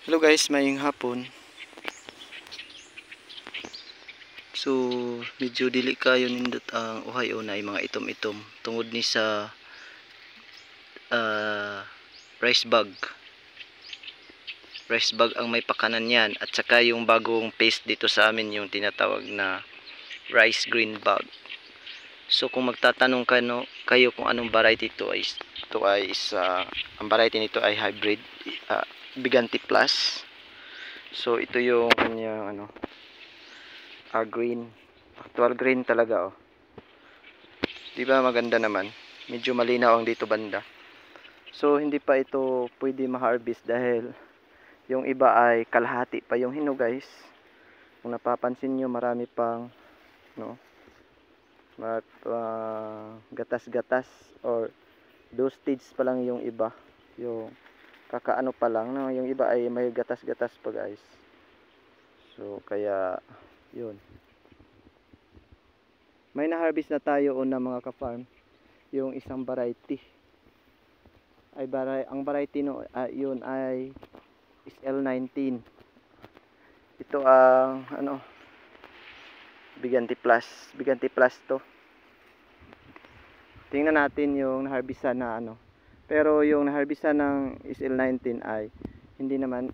Hello guys, maying hapon. So, medyo dili kayo nindot ang uhay o na mga itom-itom tungod ni sa rice bag. Rice bag ang may pakanan yan at saka yung bagong paste dito sa amin yung tinatawag na rice green bag. So, kung magtatanong kayo kung anong variety ito ay ang variety nito ay hybrid Bigante Plus. So, ito yung kanyang green, actual green talaga. Di ba maganda naman? Medyo malinaw ang dito banda. So hindi pa ito pwede ma-harvest dahil yung iba ay kalahati pa yung hinog guys. Kung napapansin nyo, marami pang gatas-gatas or dosage pa lang yung iba. Yung kakaano pa lang, yung iba ay may gatas-gatas pa guys. So kaya yun. May na-harvest na tayo una mga ka-farm. Yung isang variety. Ang variety yun ay SL19. Ito ang Bigante Plus. Bigante Plus to. Tingnan natin yung na-harvestan na Pero yung na-harvestan ng SL19 ay hindi naman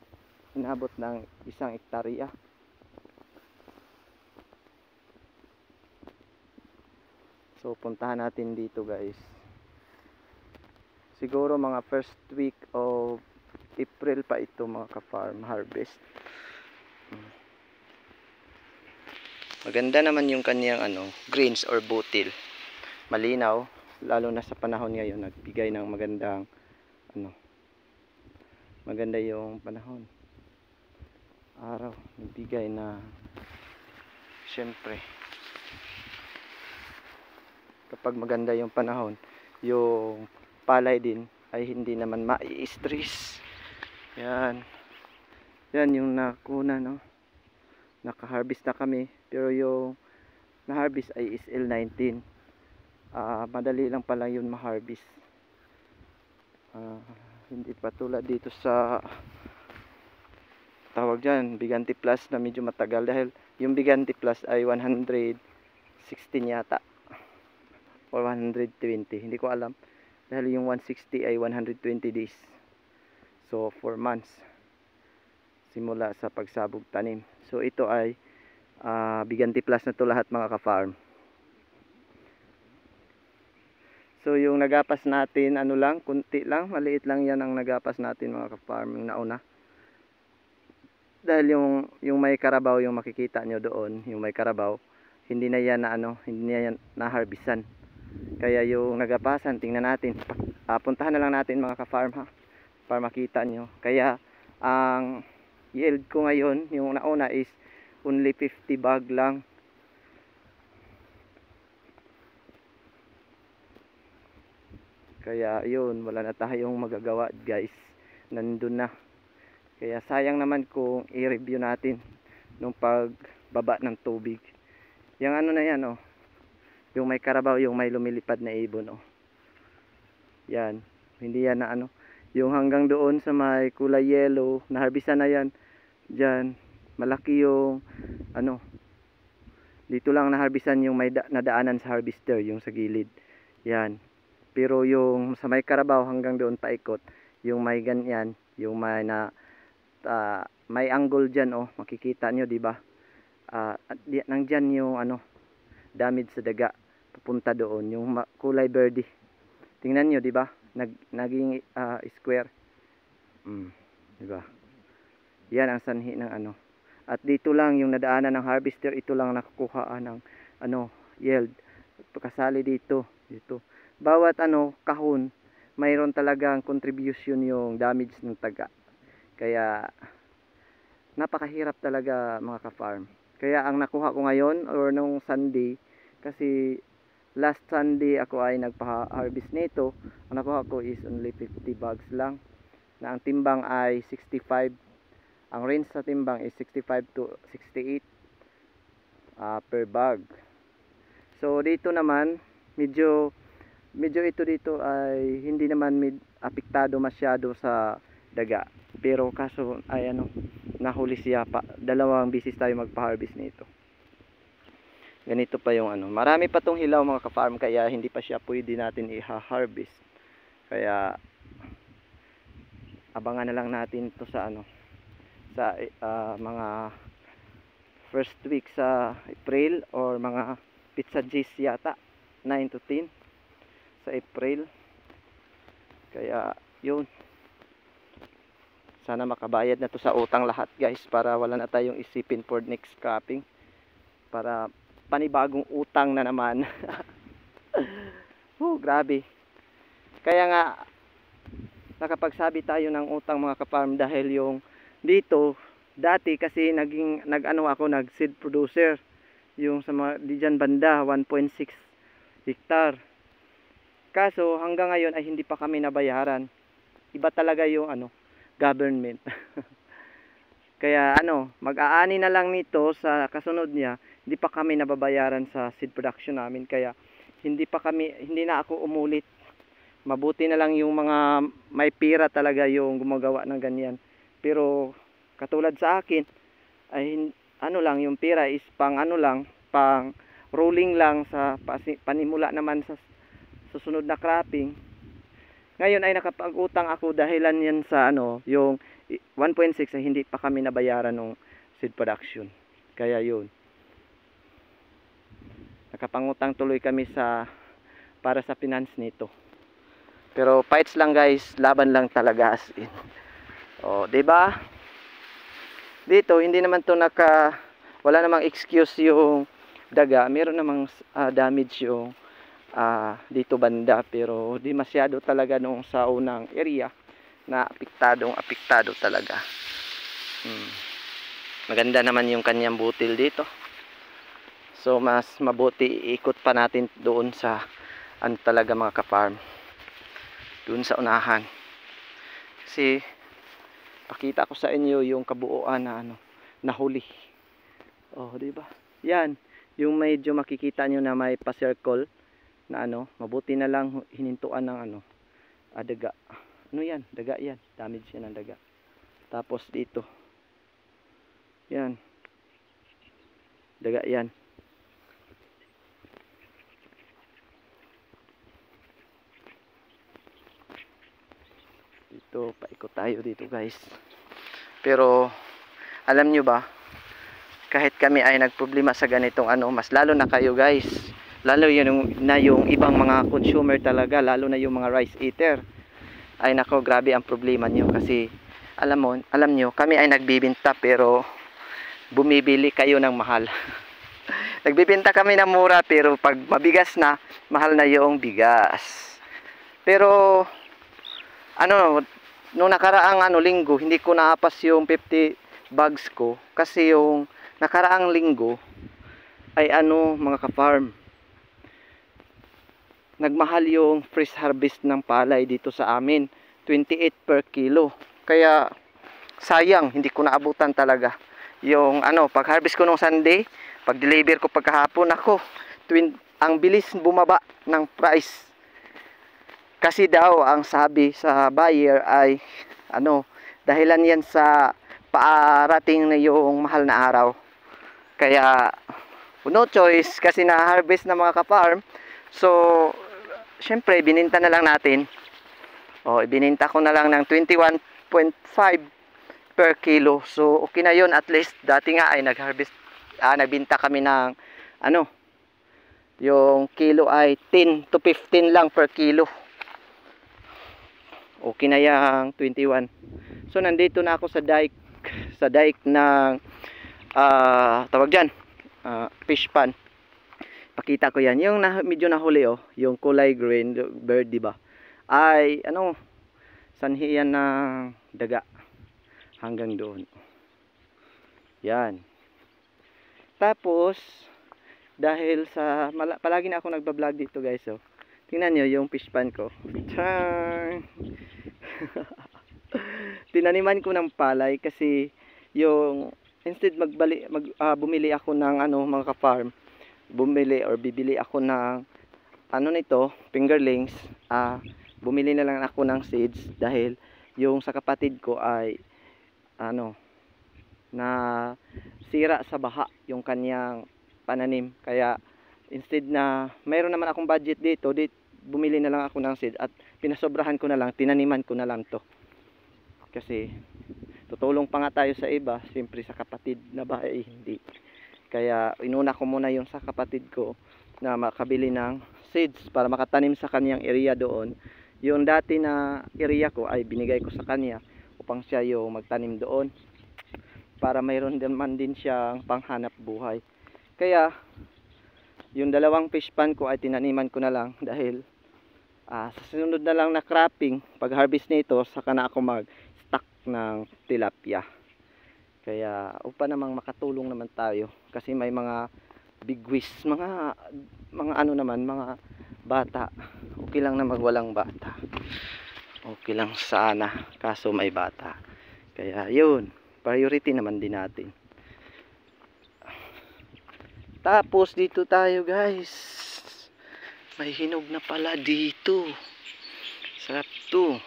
inabot ng 1 hektarya. So puntahan natin dito guys. Siguro mga first week of April pa ito mga ka-farm harvest. Maganda naman yung kaniyang greens or butil. Malinaw lalo na sa panahon ngayon, nagbigay ng magandang maganda yung panahon. Araw nagbigay na syempre kapag maganda yung panahon, yung palay din ay hindi naman mai-stress. Yan yung nakuna naka-harvest na kami, pero yung na-harvest ay SL19. Madali lang pala yun ma-harvest. Hindi pa tulad dito sa tawag dyan Bigante Plus na medyo matagal, dahil yung Bigante Plus ay 116 yata or 120, hindi ko alam, dahil yung 160 ay 120 days. So 4 months simula sa pagsabog tanim. So ito ay Bigante Plus na to lahat mga ka-farm. So yung nagapas natin lang, kunti lang, maliit lang yan ang nagapas natin mga ka-farm yung nauna. Dahil yung may karabaw, yung makikita nyo doon, yung may karabaw, hindi na yan hindi na yan na-harvestan. Kaya yung nagapasan, tingnan natin. Puntahan na lang natin mga ka-farm para makita nyo. Kaya ang yield ko ngayon, yung nauna is only 50 bag lang. Kaya yun, wala na tayong magagawa guys. Nandun na. Kaya sayang naman kung i-review natin nung pagbaba ng tubig. Yung na yan yung may karabaw, yung may lumilipad na ibon yan, hindi yan na yung hanggang doon sa may kulay yellow, na-harvestan na yan dyan, malaki yung dito lang na-harvestan yung may nadaanan sa harvester, yung sa gilid yan. Pero yung sa may karabaw hanggang doon paikot, yung may ganyan, yung may may angle dyan makikita nyo diba, nandyan yung damage sa daga papunta doon, yung kulay birdie. Tingnan nyo diba, naging square. Diba, yan ang sanhi ng at dito lang yung nadaanan ng harvester, ito lang nakukuha ng yield. Pagkasali dito bawat kahon mayroon talagang contribution yung damage ng taga. Kaya napakahirap talaga mga ka-farm. Kaya ang nakuha ko ngayon or nung Sunday, kasi last Sunday ako ay nagpa-harvest nito, ang nakuha ko is only 50 bags lang, na ang timbang ay 65. Ang range sa timbang is 65 to 68 per bag. So dito naman medyo ito dito ay hindi naman apektado masyado sa daga. Pero kaso ay nahuli siya pa. Dalawang bisis tayo magpa-harvest nito. Ganito pa yung marami pa tong hilaw mga ka-farm, kaya hindi pa siya pwede natin i-harvest. Kaya abangan na lang natin to sa mga first week sa April or mga pizza G's yata, 9 to 10 sa April. Kaya yun, sana makabayad na to sa utang lahat guys, para wala na tayong isipin for next cropping, para panibagong utang na naman. Grabe. Kaya nga nakapagsabi tayo ng utang mga ka-farm, dahil yung dito dati kasi nag seed producer yung sa mga diyan banda 1.6 hectare. Kaso hanggang ngayon ay hindi pa kami nabayaran. Iba talaga yung government. Kaya mag-aani na lang nito sa kasunod niya, hindi pa kami nababayaran sa seed production namin. Kaya hindi na ako umulit. Mabuti na lang yung mga may pira talaga yung gumagawa ng ganyan. Pero katulad sa akin ay lang, yung pira is pang pang rolling lang sa panimula naman sa susunod na cropping. Ngayon ay nakapag-utang ako dahilan yan sa yung 1.6 ay hindi pa kami nabayaran ng seed production. Kaya yun, nakapangutang tuloy kami para sa finance nito. Pero fights lang guys, laban lang talaga as in. Diba? Dito hindi naman to wala namang excuse yung daga. Meron namang damage yung dito banda, pero di masyado talaga nung sa unang area na apektado talaga. Maganda naman yung kanyang butil dito. So mas mabuti iikot pa natin doon sa talaga mga ka-farm, doon sa unahan. Kasi pakita ko sa inyo yung kabuuan na nahuli. Di ba? Yan, yung medyo makikita nyo na may pa-circle na mabuti na lang hinintuan ng daga. Yan, daga yan. Damage yan ng daga. Tapos dito. Yan. Daga yan. Dito, paikot tayo dito guys. Pero alam nyo ba, kahit kami ay nagproblema sa ganitong mas lalo na kayo guys, lalo yung ibang mga consumer talaga, lalo na yung mga rice eater, ay nako, grabe ang problema nyo. Kasi alam nyo, kami ay nagbibenta pero bumibili kayo ng mahal. Nagbibenta kami ng mura, pero pag mabigas na, mahal na yung bigas. Pero nung nakaraang linggo, hindi ko naapas yung 50 bags ko, kasi yung nakaraang linggo ay mga ka-farm, nagmahal yung fresh harvest ng palay dito sa amin, 28 per kilo. Kaya sayang, hindi ko naabutan talaga yung pag harvest ko nung Sunday, pag deliver ko pagkahapon, ang bilis bumaba ng price. Kasi daw ang sabi sa buyer ay dahilan yan sa paarating na yung mahal na araw. Kaya no choice, kasi na harvest na mga ka-farm. So syempre bininta na lang natin. Ibininta ko na lang ng 21.5 per kilo. So okay na yun, at least. Dati nga ay nagbinta kami ng yung kilo ay 10 to 15 lang per kilo. Okay na yung 21. So nandito na ako sa dike ng tawag dyan, fish pan. Pakita ko yan, yung medyo nahuli yung kulay green bird, diba, ay sanhi yan ng daga hanggang doon. Yan. Tapos dahil palagi na ako nagbablog dito guys, tingnan nyo yung fish pan ko. Tinaniman ko ng palay, kasi yung instead bumili ako ng mga ka-farm, bibili ako ng nito, fingerlings, bumili na lang ako ng seeds, dahil Yung sa kapatid ko ay ano, na sira sa baha yung kanyang pananim. Kaya instead na mayroon naman akong budget dito, bumili na lang ako ng seed at pinasobrahan ko na lang, tinaniman ko na lang to. Kasi tutulong pa nga tayo sa iba, siyempre sa kapatid na bahay hindi. Kaya inuna ko muna yung sa kapatid ko na makabili ng seeds para makatanim sa kanyang area doon. Yung dati na area ko ay binigay ko sa kanya upang siya yung magtanim doon para mayroon naman din siyang panghanap buhay. Kaya yung dalawang fish pan ko ay tinaniman ko na lang dahil sa sunod na lang na cropping, pag harvest nito saka na ako mag stock ng tilapia. Kaya upang namang makatulong naman tayo kasi may mga bigwis, mga ano naman, mga bata. Okay lang na magwalang bata. Okay lang sana kaso may bata. Kaya yun, priority naman din natin. Tapos dito tayo guys, may hinog na pala dito. Sarap to.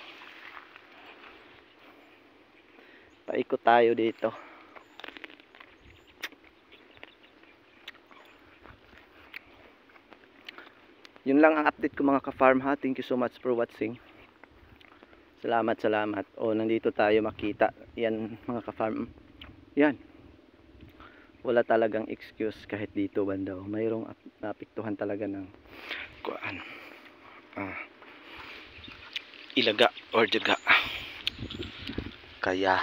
Paikot tayo dito. Yun lang ang update ko mga ka-farm ha. Thank you so much for watching. Salamat. Nandito tayo makita. Yan mga ka-farm. Yan. Wala talagang excuse kahit dito banda. Mayroong napiktuhan talaga ng kuan. Ilaga or daga. Kaya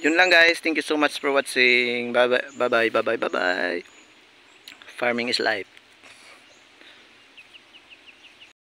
yun lang guys. Thank you so much for watching. Bye bye. Farming is life.